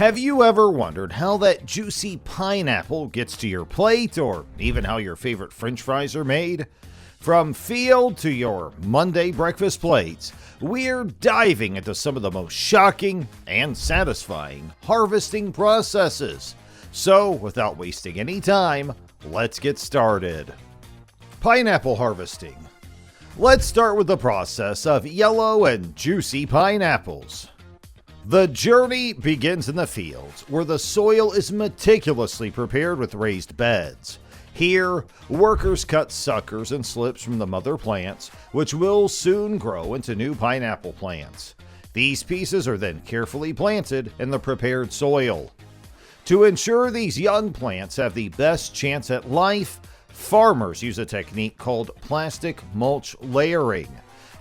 Have you ever wondered how that juicy pineapple gets to your plate, or even how your favorite French fries are made? From field to your Monday breakfast plates, we're diving into some of the most shocking and satisfying harvesting processes. So, without wasting any time, let's get started. Pineapple harvesting. Let's start with the process of yellow and juicy pineapples. The journey begins in the fields, where the soil is meticulously prepared with raised beds. Here, workers cut suckers and slips from the mother plants, which will soon grow into new pineapple plants. These pieces are then carefully planted in the prepared soil. To ensure these young plants have the best chance at life, farmers use a technique called plastic mulch layering.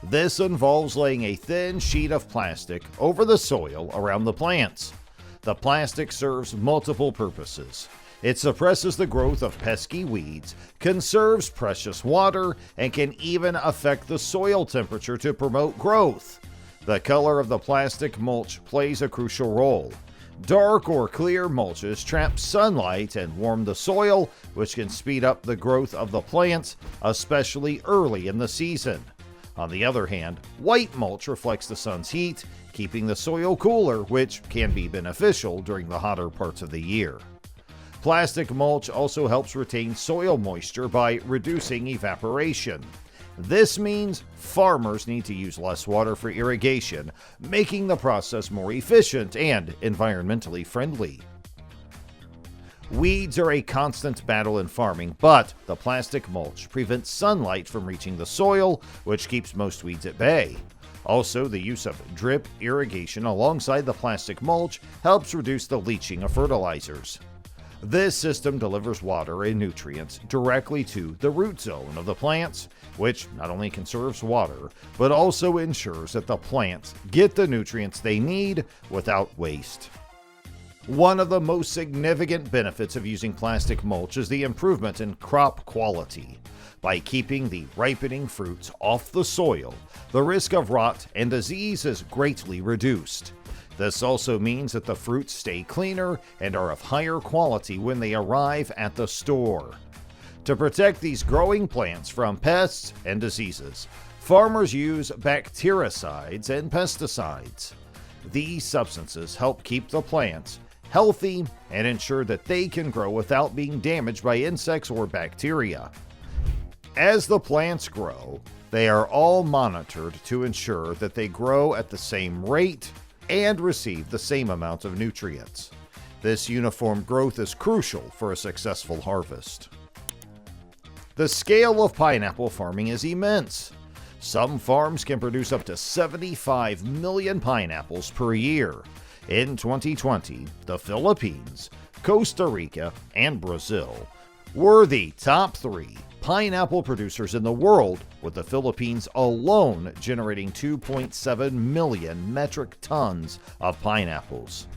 This involves laying a thin sheet of plastic over the soil around the plants. The plastic serves multiple purposes. It suppresses the growth of pesky weeds, conserves precious water, and can even affect the soil temperature to promote growth. The color of the plastic mulch plays a crucial role. Dark or clear mulches trap sunlight and warm the soil, which can speed up the growth of the plants, especially early in the season. On the other hand, white mulch reflects the sun's heat, keeping the soil cooler, which can be beneficial during the hotter parts of the year. Plastic mulch also helps retain soil moisture by reducing evaporation. This means farmers need to use less water for irrigation, making the process more efficient and environmentally friendly. Weeds are a constant battle in farming, but the plastic mulch prevents sunlight from reaching the soil, which keeps most weeds at bay. Also, the use of drip irrigation alongside the plastic mulch helps reduce the leaching of fertilizers. This system delivers water and nutrients directly to the root zone of the plants, which not only conserves water, but also ensures that the plants get the nutrients they need without waste. One of the most significant benefits of using plastic mulch is the improvement in crop quality. By keeping the ripening fruits off the soil, the risk of rot and disease is greatly reduced. This also means that the fruits stay cleaner and are of higher quality when they arrive at the store. To protect these growing plants from pests and diseases, farmers use bactericides and pesticides. These substances help keep the plants healthy and ensure that they can grow without being damaged by insects or bacteria. As the plants grow, they are all monitored to ensure that they grow at the same rate and receive the same amount of nutrients. This uniform growth is crucial for a successful harvest. The scale of pineapple farming is immense. Some farms can produce up to 75 million pineapples per year. In 2020, the Philippines, Costa Rica, and Brazil were the top 3 pineapple producers in the world, with the Philippines alone generating 2.7 million metric tons of pineapples.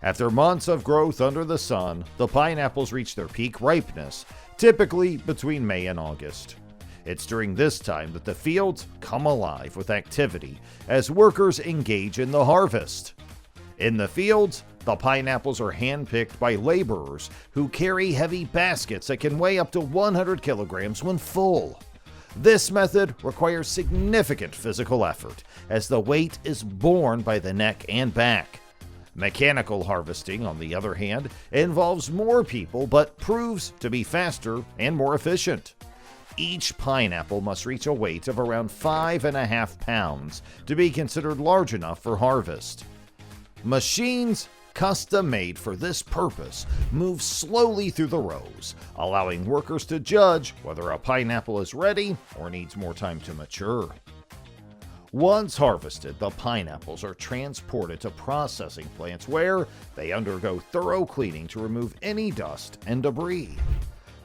After months of growth under the sun, the pineapples reach their peak ripeness, typically between May and August. It's during this time that the fields come alive with activity as workers engage in the harvest. In the fields, the pineapples are hand-picked by laborers who carry heavy baskets that can weigh up to 100 kilograms when full. This method requires significant physical effort, as the weight is borne by the neck and back. Mechanical harvesting, on the other hand, involves more people but proves to be faster and more efficient. Each pineapple must reach a weight of around 5.5 pounds to be considered large enough for harvest. Machines custom-made for this purpose move slowly through the rows, allowing workers to judge whether a pineapple is ready or needs more time to mature. Once harvested, the pineapples are transported to processing plants where they undergo thorough cleaning to remove any dust and debris.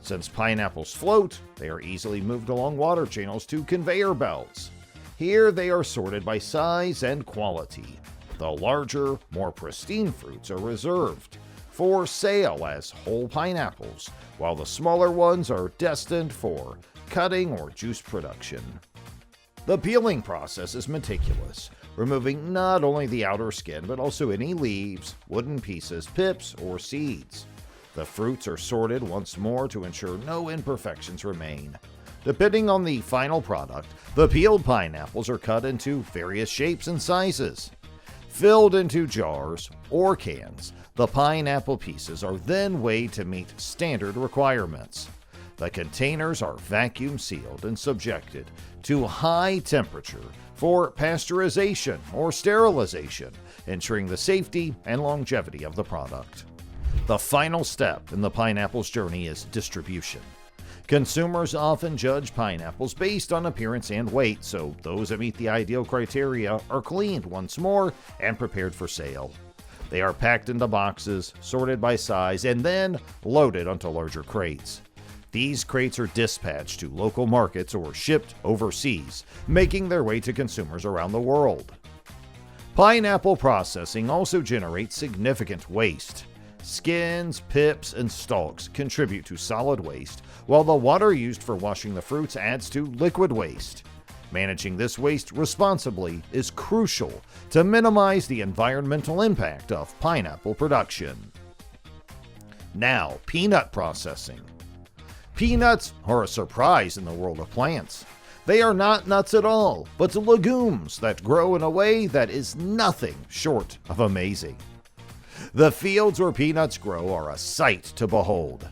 Since pineapples float, they are easily moved along water channels to conveyor belts. Here they are sorted by size and quality. The larger, more pristine fruits are reserved for sale as whole pineapples, while the smaller ones are destined for cutting or juice production. The peeling process is meticulous, removing not only the outer skin but also any leaves, wooden pieces, pips, or seeds. The fruits are sorted once more to ensure no imperfections remain. Depending on the final product, the peeled pineapples are cut into various shapes and sizes. Filled into jars or cans, the pineapple pieces are then weighed to meet standard requirements. The containers are vacuum sealed and subjected to high temperature for pasteurization or sterilization, ensuring the safety and longevity of the product. The final step in the pineapple's journey is distribution. Consumers often judge pineapples based on appearance and weight, so those that meet the ideal criteria are cleaned once more and prepared for sale. They are packed into boxes, sorted by size, and then loaded onto larger crates. These crates are dispatched to local markets or shipped overseas, making their way to consumers around the world. Pineapple processing also generates significant waste. Skins, pips, and stalks contribute to solid waste, while the water used for washing the fruits adds to liquid waste. Managing this waste responsibly is crucial to minimize the environmental impact of pineapple production. Now, peanut processing. Peanuts are a surprise in the world of plants. They are not nuts at all, but legumes that grow in a way that is nothing short of amazing. The fields where peanuts grow are a sight to behold.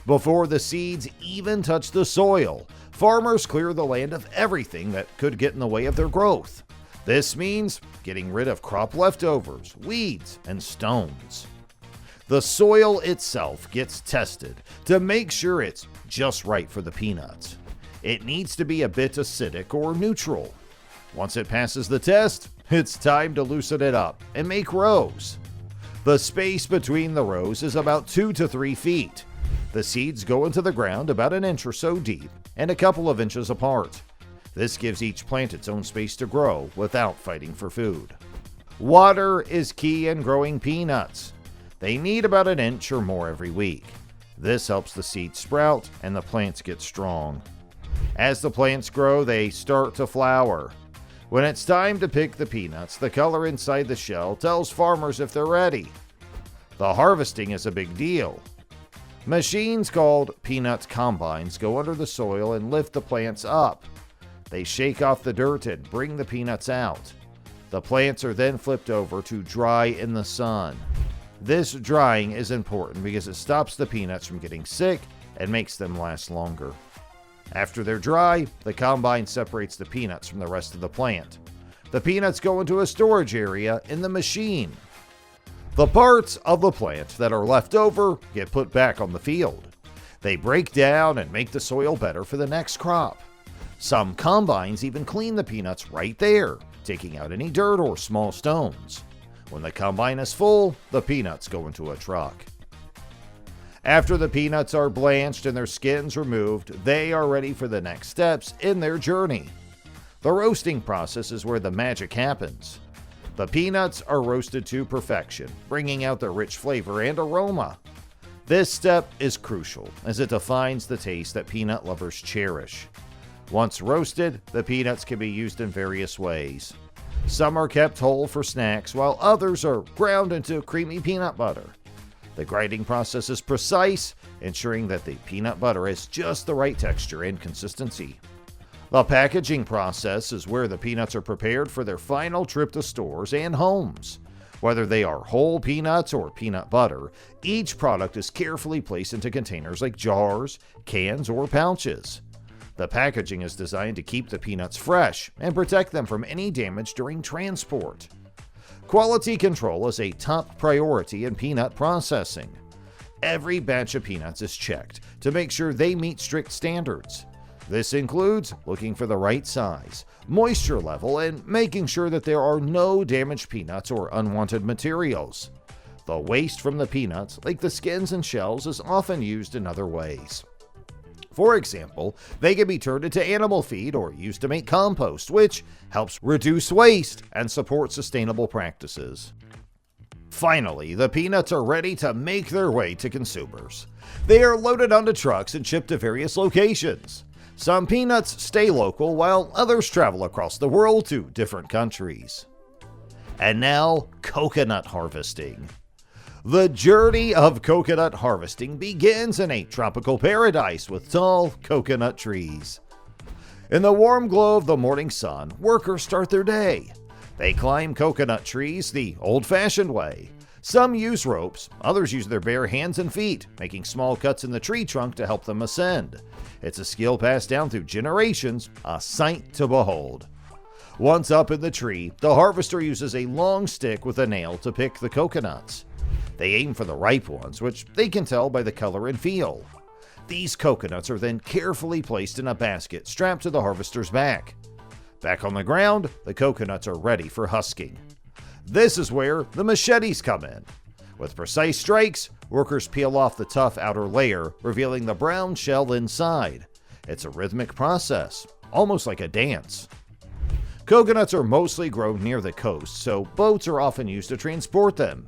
Before the seeds even touch the soil, farmers clear the land of everything that could get in the way of their growth. This means getting rid of crop leftovers, weeds, and stones. The soil itself gets tested to make sure it's just right for the peanuts. It needs to be a bit acidic or neutral. Once it passes the test, it's time to loosen it up and make rows. The space between the rows is about 2 to 3 feet. The seeds go into the ground about an inch or so deep and a couple of inches apart. This gives each plant its own space to grow without fighting for food. Water is key in growing peanuts. They need about an inch or more every week. This helps the seeds sprout and the plants get strong. As the plants grow, they start to flower. When it's time to pick the peanuts, the color inside the shell tells farmers if they're ready. The harvesting is a big deal. Machines called peanut combines go under the soil and lift the plants up. They shake off the dirt and bring the peanuts out. The plants are then flipped over to dry in the sun. This drying is important because it stops the peanuts from getting sick and makes them last longer. After they're dry, the combine separates the peanuts from the rest of the plant. The peanuts go into a storage area in the machine. The parts of the plant that are left over get put back on the field. They break down and make the soil better for the next crop. Some combines even clean the peanuts right there, taking out any dirt or small stones. When the combine is full, the peanuts go into a truck. After the peanuts are blanched and their skins removed, they are ready for the next steps in their journey. The roasting process is where the magic happens. The peanuts are roasted to perfection, bringing out their rich flavor and aroma. This step is crucial as it defines the taste that peanut lovers cherish. Once roasted, the peanuts can be used in various ways. Some are kept whole for snacks, while others are ground into creamy peanut butter. The grinding process is precise, ensuring that the peanut butter has just the right texture and consistency. The packaging process is where the peanuts are prepared for their final trip to stores and homes. Whether they are whole peanuts or peanut butter, each product is carefully placed into containers like jars, cans, or pouches. The packaging is designed to keep the peanuts fresh and protect them from any damage during transport. Quality control is a top priority in peanut processing. Every batch of peanuts is checked to make sure they meet strict standards. This includes looking for the right size, moisture level, and making sure that there are no damaged peanuts or unwanted materials. The waste from the peanuts, like the skins and shells, is often used in other ways. For example, they can be turned into animal feed or used to make compost, which helps reduce waste and support sustainable practices. Finally, the peanuts are ready to make their way to consumers. They are loaded onto trucks and shipped to various locations. Some peanuts stay local while others travel across the world to different countries. And now, coconut harvesting. The journey of coconut harvesting begins in a tropical paradise with tall coconut trees. In the warm glow of the morning sun, workers start their day. They climb coconut trees the old-fashioned way. Some use ropes, others use their bare hands and feet, making small cuts in the tree trunk to help them ascend. It's a skill passed down through generations, a sight to behold. Once up in the tree, the harvester uses a long stick with a nail to pick the coconuts. They aim for the ripe ones, which they can tell by the color and feel. These coconuts are then carefully placed in a basket strapped to the harvester's back. Back on the ground, the coconuts are ready for husking. This is where the machetes come in. With precise strikes, workers peel off the tough outer layer, revealing the brown shell inside. It's a rhythmic process, almost like a dance. Coconuts are mostly grown near the coast, so boats are often used to transport them.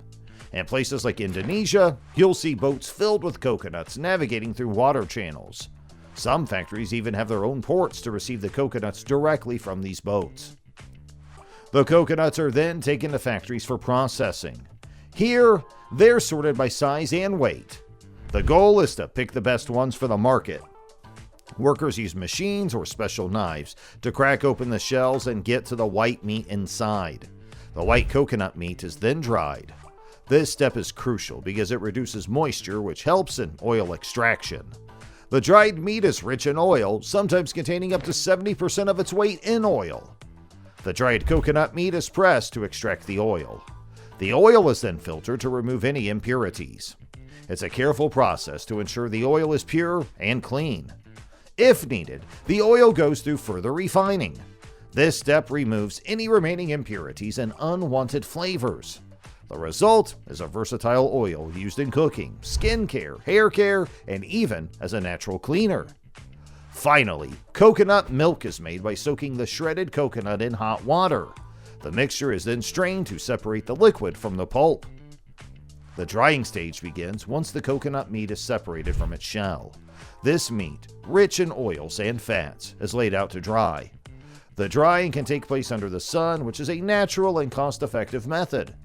In places like Indonesia, you'll see boats filled with coconuts navigating through water channels. Some factories even have their own ports to receive the coconuts directly from these boats. The coconuts are then taken to factories for processing. Here, they're sorted by size and weight. The goal is to pick the best ones for the market. Workers use machines or special knives to crack open the shells and get to the white meat inside. The white coconut meat is then dried. This step is crucial because it reduces moisture, which helps in oil extraction. The dried meat is rich in oil, sometimes containing up to 70% of its weight in oil. The dried coconut meat is pressed to extract the oil. The oil is then filtered to remove any impurities. It's a careful process to ensure the oil is pure and clean. If needed, the oil goes through further refining. This step removes any remaining impurities and unwanted flavors. The result is a versatile oil used in cooking, skin care, hair care, and even as a natural cleaner. Finally, coconut milk is made by soaking the shredded coconut in hot water. The mixture is then strained to separate the liquid from the pulp. The drying stage begins once the coconut meat is separated from its shell. This meat, rich in oils and fats, is laid out to dry. The drying can take place under the sun, which is a natural and cost-effective method.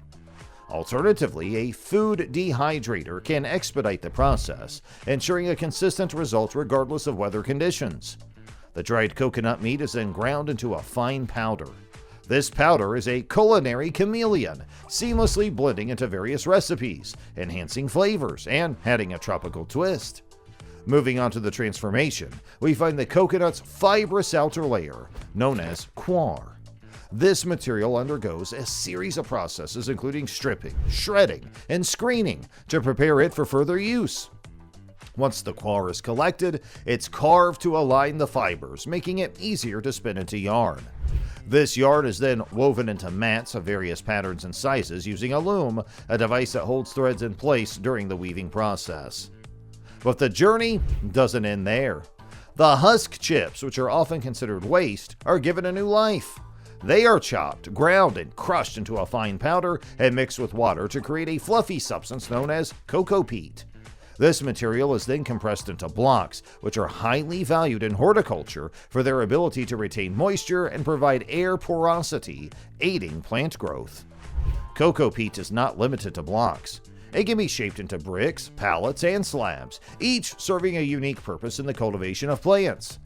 Alternatively, a food dehydrator can expedite the process, ensuring a consistent result regardless of weather conditions. The dried coconut meat is then ground into a fine powder. This powder is a culinary chameleon, seamlessly blending into various recipes, enhancing flavors, and adding a tropical twist. Moving on to the transformation, we find the coconut's fibrous outer layer, known as coir. This material undergoes a series of processes including stripping, shredding, and screening to prepare it for further use. Once the coir is collected, it's carved to align the fibers, making it easier to spin into yarn. This yarn is then woven into mats of various patterns and sizes using a loom, a device that holds threads in place during the weaving process. But the journey doesn't end there. The husk chips, which are often considered waste, are given a new life. They are chopped, ground, and crushed into a fine powder and mixed with water to create a fluffy substance known as cocoa peat. This material is then compressed into blocks, which are highly valued in horticulture for their ability to retain moisture and provide air porosity, aiding plant growth. Cocoa peat is not limited to blocks. It can be shaped into bricks, pallets, and slabs, each serving a unique purpose in the cultivation of plants.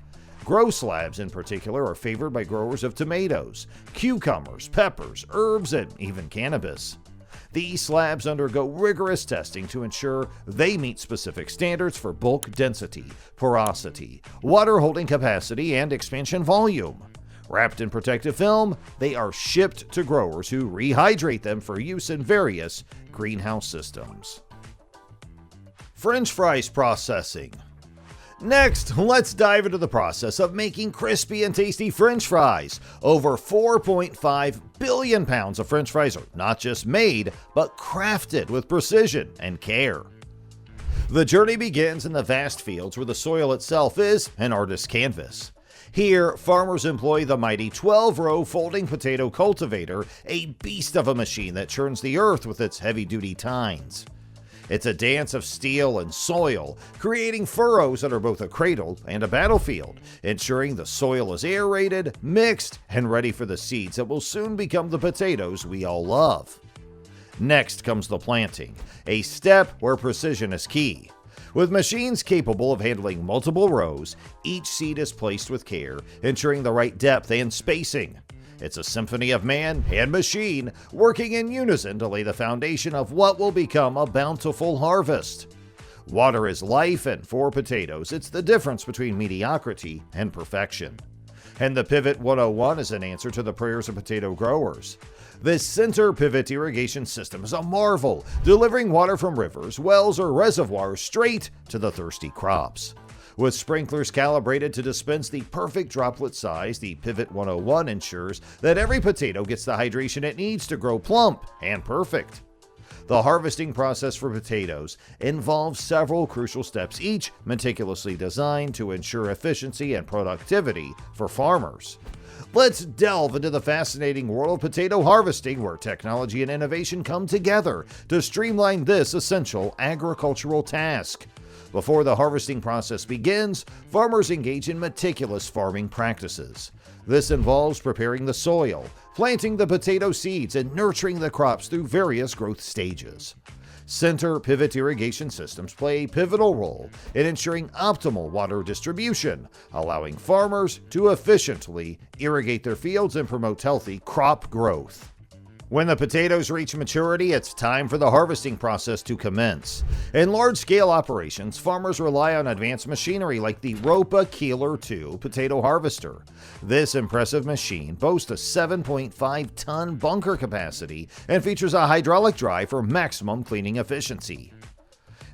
Grow slabs in particular are favored by growers of tomatoes, cucumbers, peppers, herbs, and even cannabis. These slabs undergo rigorous testing to ensure they meet specific standards for bulk density, porosity, water holding capacity, and expansion volume. Wrapped in protective film, they are shipped to growers who rehydrate them for use in various greenhouse systems. French fries processing. Next, let's dive into the process of making crispy and tasty French fries. Over 4.5 billion pounds of French fries are not just made, but crafted with precision and care. The journey begins in the vast fields where the soil itself is an artist's canvas. Here, farmers employ the mighty 12-row folding potato cultivator, a beast of a machine that churns the earth with its heavy-duty tines. It's a dance of steel and soil, creating furrows that are both a cradle and a battlefield, ensuring the soil is aerated, mixed, and ready for the seeds that will soon become the potatoes we all love. Next comes the planting, a step where precision is key. With machines capable of handling multiple rows, each seed is placed with care, ensuring the right depth and spacing. It's a symphony of man and machine working in unison to lay the foundation of what will become a bountiful harvest. Water is life, and for potatoes, it's the difference between mediocrity and perfection. And the Pivot 101 is an answer to the prayers of potato growers. This center pivot irrigation system is a marvel, delivering water from rivers, wells, or reservoirs straight to the thirsty crops. With sprinklers calibrated to dispense the perfect droplet size, the Pivot 101 ensures that every potato gets the hydration it needs to grow plump and perfect. The harvesting process for potatoes involves several crucial steps, each meticulously designed to ensure efficiency and productivity for farmers. Let's delve into the fascinating world of potato harvesting, where technology and innovation come together to streamline this essential agricultural task. Before the harvesting process begins, farmers engage in meticulous farming practices. This involves preparing the soil, planting the potato seeds, and nurturing the crops through various growth stages. Center pivot irrigation systems play a pivotal role in ensuring optimal water distribution, allowing farmers to efficiently irrigate their fields and promote healthy crop growth. When the potatoes reach maturity, it's time for the harvesting process to commence. In large-scale operations, farmers rely on advanced machinery like the Ropa Keeler 2 potato harvester. This impressive machine boasts a 7.5-ton bunker capacity and features a hydraulic drive for maximum cleaning efficiency.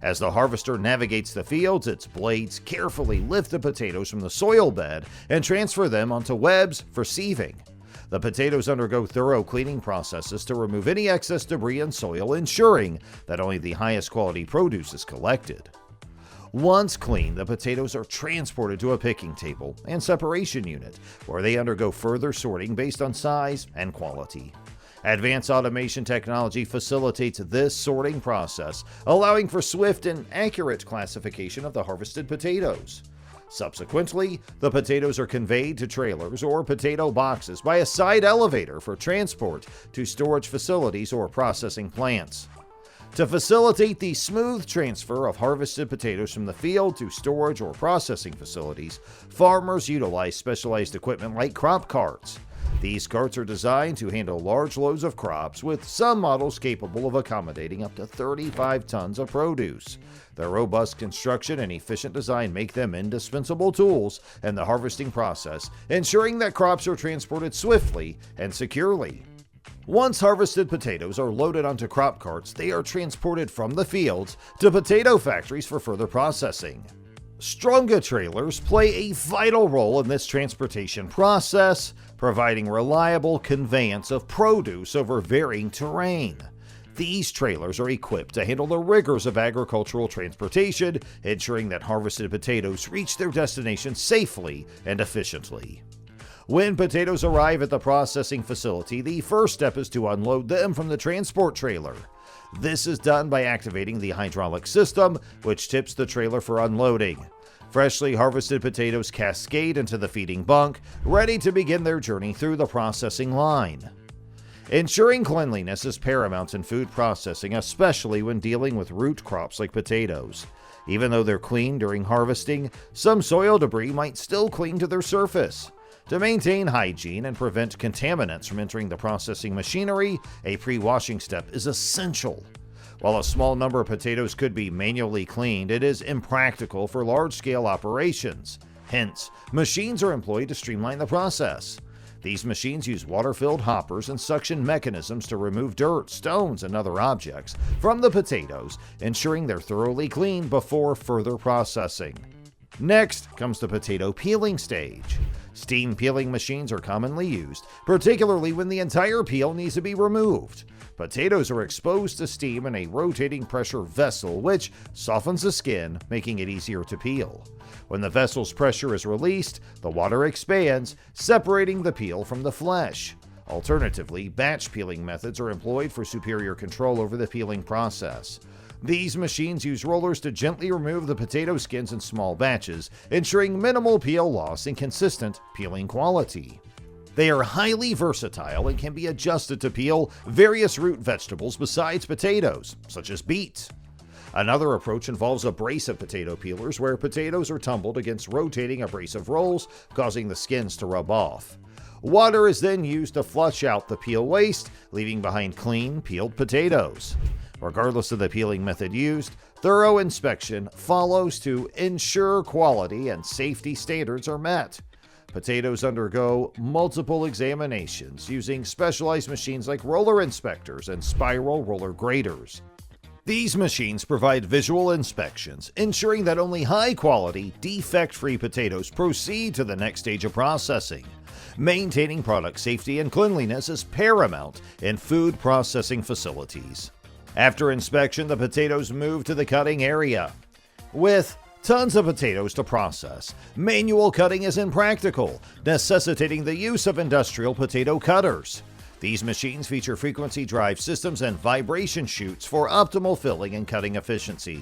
As the harvester navigates the fields, its blades carefully lift the potatoes from the soil bed and transfer them onto webs for sieving. The potatoes undergo thorough cleaning processes to remove any excess debris and soil, ensuring that only the highest quality produce is collected. Once cleaned, the potatoes are transported to a picking table and separation unit, where they undergo further sorting based on size and quality. Advanced automation technology facilitates this sorting process, allowing for swift and accurate classification of the harvested potatoes. Subsequently, the potatoes are conveyed to trailers or potato boxes by a side elevator for transport to storage facilities or processing plants. To facilitate the smooth transfer of harvested potatoes from the field to storage or processing facilities, farmers utilize specialized equipment like crop carts. These carts are designed to handle large loads of crops, with some models capable of accommodating up to 35 tons of produce. Their robust construction and efficient design make them indispensable tools in the harvesting process, ensuring that crops are transported swiftly and securely. Once harvested potatoes are loaded onto crop carts, they are transported from the fields to potato factories for further processing. Stronga trailers play a vital role in this transportation process, providing reliable conveyance of produce over varying terrain. These trailers are equipped to handle the rigors of agricultural transportation, ensuring that harvested potatoes reach their destination safely and efficiently. When potatoes arrive at the processing facility, the first step is to unload them from the transport trailer. This is done by activating the hydraulic system, which tips the trailer for unloading. Freshly harvested potatoes cascade into the feeding bunk, ready to begin their journey through the processing line. Ensuring cleanliness is paramount in food processing, especially when dealing with root crops like potatoes. Even though they're cleaned during harvesting, some soil debris might still cling to their surface. To maintain hygiene and prevent contaminants from entering the processing machinery, a pre-washing step is essential. While a small number of potatoes could be manually cleaned, it is impractical for large-scale operations. Hence, machines are employed to streamline the process. These machines use water-filled hoppers and suction mechanisms to remove dirt, stones, and other objects from the potatoes, ensuring they're thoroughly cleaned before further processing. Next comes the potato peeling stage. Steam peeling machines are commonly used, particularly when the entire peel needs to be removed. Potatoes are exposed to steam in a rotating pressure vessel, which softens the skin, making it easier to peel. When the vessel's pressure is released, the water expands, separating the peel from the flesh. Alternatively, batch peeling methods are employed for superior control over the peeling process. These machines use rollers to gently remove the potato skins in small batches, ensuring minimal peel loss and consistent peeling quality. They are highly versatile and can be adjusted to peel various root vegetables besides potatoes, such as beets. Another approach involves abrasive potato peelers, where potatoes are tumbled against rotating abrasive rolls, causing the skins to rub off. Water is then used to flush out the peel waste, leaving behind clean, peeled potatoes. Regardless of the peeling method used, thorough inspection follows to ensure quality and safety standards are met. Potatoes undergo multiple examinations using specialized machines like roller inspectors and spiral roller graders. These machines provide visual inspections, ensuring that only high-quality, defect-free potatoes proceed to the next stage of processing. Maintaining product safety and cleanliness is paramount in food processing facilities. After inspection, the potatoes move to the cutting area. With tons of potatoes to process, manual cutting is impractical, necessitating the use of industrial potato cutters. These machines feature frequency drive systems and vibration chutes for optimal filling and cutting efficiency.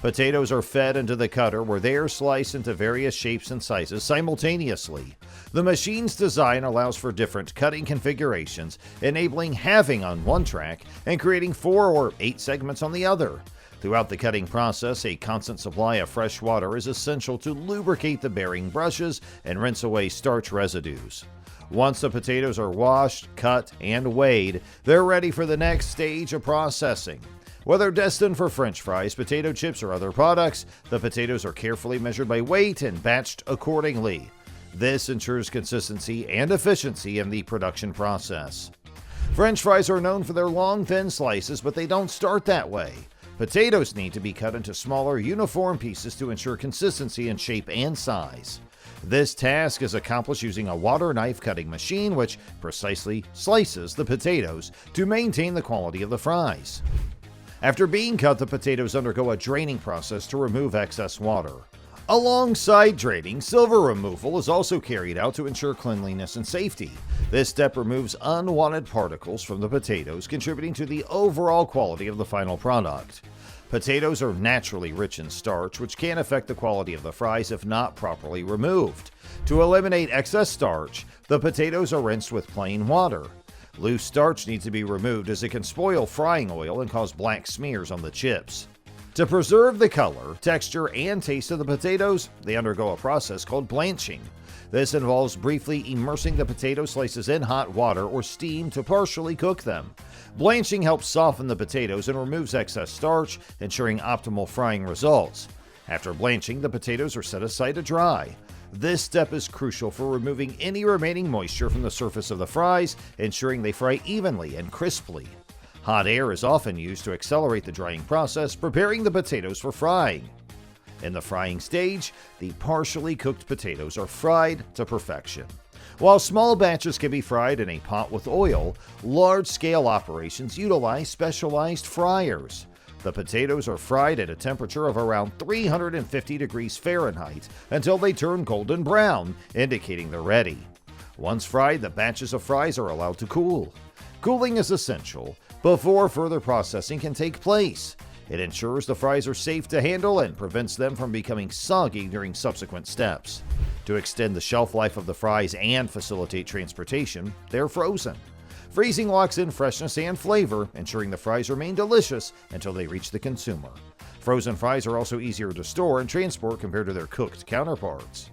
Potatoes are fed into the cutter, where they are sliced into various shapes and sizes simultaneously. The machine's design allows for different cutting configurations, enabling halving on one track and creating 4 or 8 segments on the other. Throughout the cutting process, a constant supply of fresh water is essential to lubricate the bearing brushes and rinse away starch residues. Once the potatoes are washed, cut, and weighed, they're ready for the next stage of processing. Whether destined for French fries, potato chips, or other products, the potatoes are carefully measured by weight and batched accordingly. This ensures consistency and efficiency in the production process. French fries are known for their long, thin slices, but they don't start that way. Potatoes need to be cut into smaller, uniform pieces to ensure consistency in shape and size. This task is accomplished using a water knife cutting machine, which precisely slices the potatoes to maintain the quality of the fries. After being cut, the potatoes undergo a draining process to remove excess water. Alongside draining, silver removal is also carried out to ensure cleanliness and safety. This step removes unwanted particles from the potatoes, contributing to the overall quality of the final product. Potatoes are naturally rich in starch, which can affect the quality of the fries if not properly removed. To eliminate excess starch, the potatoes are rinsed with plain water. Loose starch needs to be removed, as it can spoil frying oil and cause black smears on the chips. To preserve the color, texture, and taste of the potatoes, they undergo a process called blanching. This involves briefly immersing the potato slices in hot water or steam to partially cook them. Blanching helps soften the potatoes and removes excess starch, ensuring optimal frying results. After blanching, the potatoes are set aside to dry. This step is crucial for removing any remaining moisture from the surface of the fries, ensuring they fry evenly and crisply. Hot air is often used to accelerate the drying process, preparing the potatoes for frying. In the frying stage, the partially cooked potatoes are fried to perfection. While small batches can be fried in a pot with oil, large-scale operations utilize specialized fryers. The potatoes are fried at a temperature of around 350 degrees Fahrenheit until they turn golden brown, indicating they're ready. Once fried, the batches of fries are allowed to cool. Cooling is essential before further processing can take place. It ensures the fries are safe to handle and prevents them from becoming soggy during subsequent steps. To extend the shelf life of the fries and facilitate transportation, they're frozen. Freezing locks in freshness and flavor, ensuring the fries remain delicious until they reach the consumer. Frozen fries are also easier to store and transport compared to their cooked counterparts.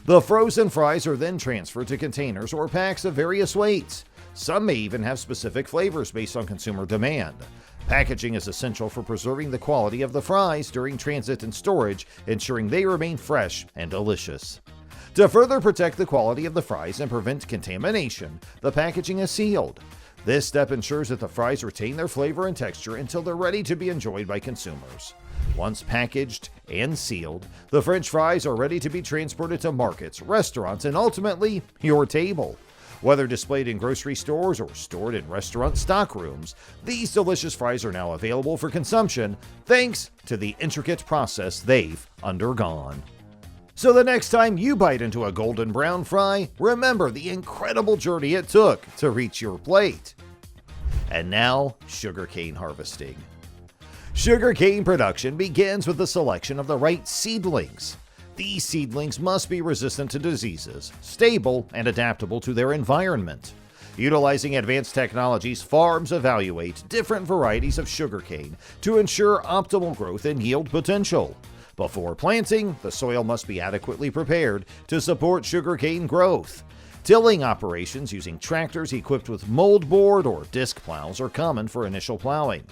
The frozen fries are then transferred to containers or packs of various weights. Some may even have specific flavors based on consumer demand. Packaging is essential for preserving the quality of the fries during transit and storage, ensuring they remain fresh and delicious. To further protect the quality of the fries and prevent contamination, the packaging is sealed. This step ensures that the fries retain their flavor and texture until they're ready to be enjoyed by consumers. Once packaged and sealed, the French fries are ready to be transported to markets, restaurants, and ultimately, your table. Whether displayed in grocery stores or stored in restaurant stock rooms, these delicious fries are now available for consumption thanks to the intricate process they've undergone. So the next time you bite into a golden brown fry, remember the incredible journey it took to reach your plate. And now, sugarcane harvesting. Sugarcane production begins with the selection of the right seedlings. These seedlings must be resistant to diseases, stable, and adaptable to their environment. Utilizing advanced technologies, farms evaluate different varieties of sugarcane to ensure optimal growth and yield potential. Before planting, the soil must be adequately prepared to support sugarcane growth. Tilling operations using tractors equipped with moldboard or disc plows are common for initial plowing.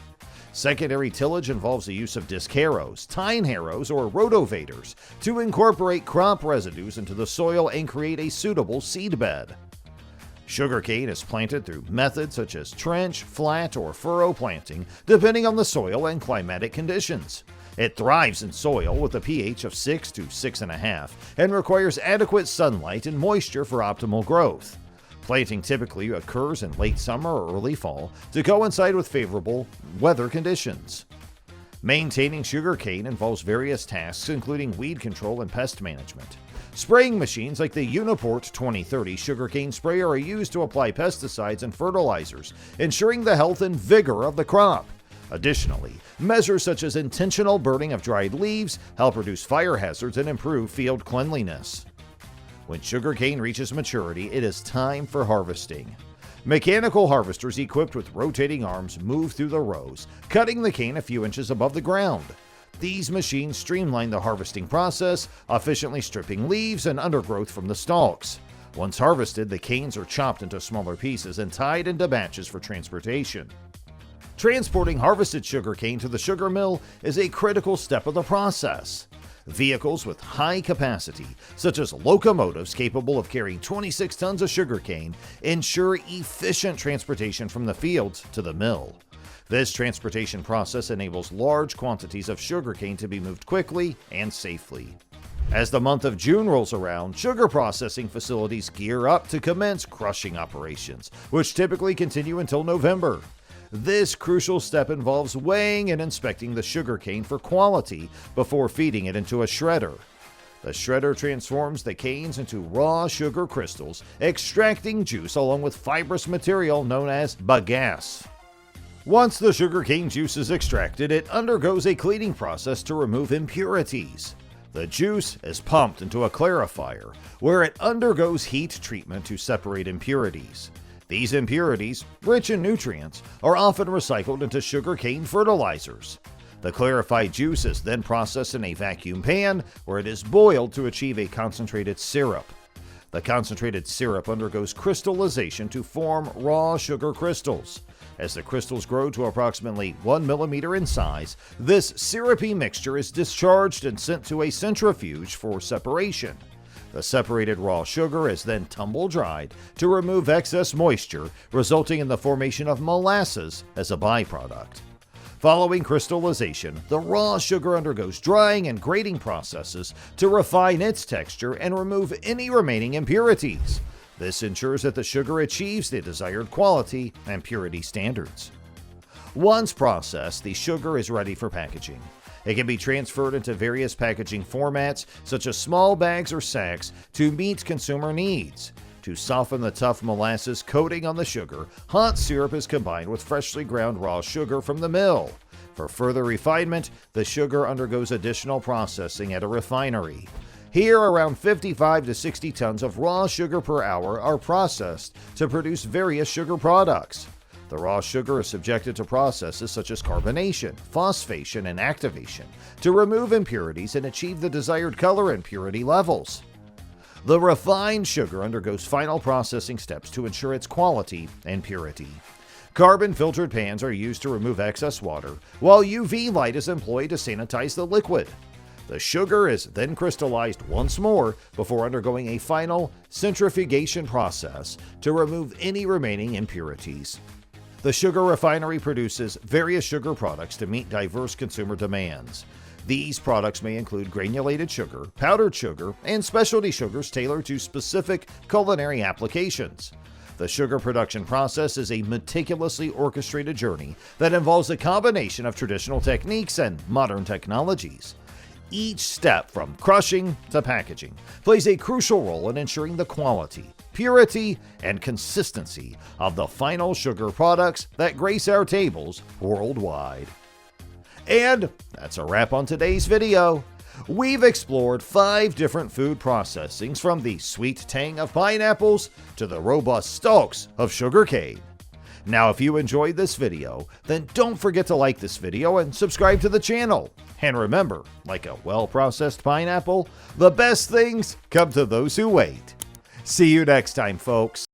Secondary tillage involves the use of disc harrows, tine harrows, or rotovators to incorporate crop residues into the soil and create a suitable seed bed. Sugarcane is planted through methods such as trench, flat, or furrow planting, depending on the soil and climatic conditions. It thrives in soil with a pH of 6 to 6.5 and requires adequate sunlight and moisture for optimal growth. Planting typically occurs in late summer or early fall to coincide with favorable weather conditions. Maintaining sugarcane involves various tasks, including weed control and pest management. Spraying machines like the Uniport 2030 sugarcane sprayer are used to apply pesticides and fertilizers, ensuring the health and vigor of the crop. Additionally, measures such as intentional burning of dried leaves help reduce fire hazards and improve field cleanliness. When sugarcane reaches maturity, it is time for harvesting. Mechanical harvesters equipped with rotating arms move through the rows, cutting the cane a few inches above the ground. These machines streamline the harvesting process, efficiently stripping leaves and undergrowth from the stalks. Once harvested, the canes are chopped into smaller pieces and tied into batches for transportation. Transporting harvested sugarcane to the sugar mill is a critical step of the process. Vehicles with high capacity, such as locomotives capable of carrying 26 tons of sugarcane, ensure efficient transportation from the fields to the mill. This transportation process enables large quantities of sugarcane to be moved quickly and safely. As the month of June rolls around, sugar processing facilities gear up to commence crushing operations, which typically continue until November. This crucial step involves weighing and inspecting the sugarcane for quality before feeding it into a shredder. The shredder transforms the canes into raw sugar crystals, extracting juice along with fibrous material known as bagasse. Once the sugarcane juice is extracted, it undergoes a cleaning process to remove impurities. The juice is pumped into a clarifier, where it undergoes heat treatment to separate impurities. These impurities, rich in nutrients, are often recycled into sugarcane fertilizers. The clarified juice is then processed in a vacuum pan where it is boiled to achieve a concentrated syrup. The concentrated syrup undergoes crystallization to form raw sugar crystals. As the crystals grow to approximately 1 millimeter in size, this syrupy mixture is discharged and sent to a centrifuge for separation. The separated raw sugar is then tumble-dried to remove excess moisture, resulting in the formation of molasses as a byproduct. Following crystallization, the raw sugar undergoes drying and grading processes to refine its texture and remove any remaining impurities. This ensures that the sugar achieves the desired quality and purity standards. Once processed, the sugar is ready for packaging. It can be transferred into various packaging formats, such as small bags or sacks, to meet consumer needs. To soften the tough molasses coating on the sugar, hot syrup is combined with freshly ground raw sugar from the mill. For further refinement, the sugar undergoes additional processing at a refinery. Here, around 55 to 60 tons of raw sugar per hour are processed to produce various sugar products. The raw sugar is subjected to processes such as carbonation, phosphation, and activation to remove impurities and achieve the desired color and purity levels. The refined sugar undergoes final processing steps to ensure its quality and purity. Carbon-filtered pans are used to remove excess water, while UV light is employed to sanitize the liquid. The sugar is then crystallized once more before undergoing a final centrifugation process to remove any remaining impurities. The sugar refinery produces various sugar products to meet diverse consumer demands. These products may include granulated sugar, powdered sugar, and specialty sugars tailored to specific culinary applications. The sugar production process is a meticulously orchestrated journey that involves a combination of traditional techniques and modern technologies. Each step, from crushing to packaging, plays a crucial role in ensuring the quality, purity, and consistency of the final sugar products that grace our tables worldwide. And that's a wrap on today's video. We've explored 5 different food processings, from the sweet tang of pineapples to the robust stalks of sugarcane. Now, if you enjoyed this video, then don't forget to like this video and subscribe to the channel. And remember, like a well-processed pineapple, the best things come to those who wait. See you next time, folks.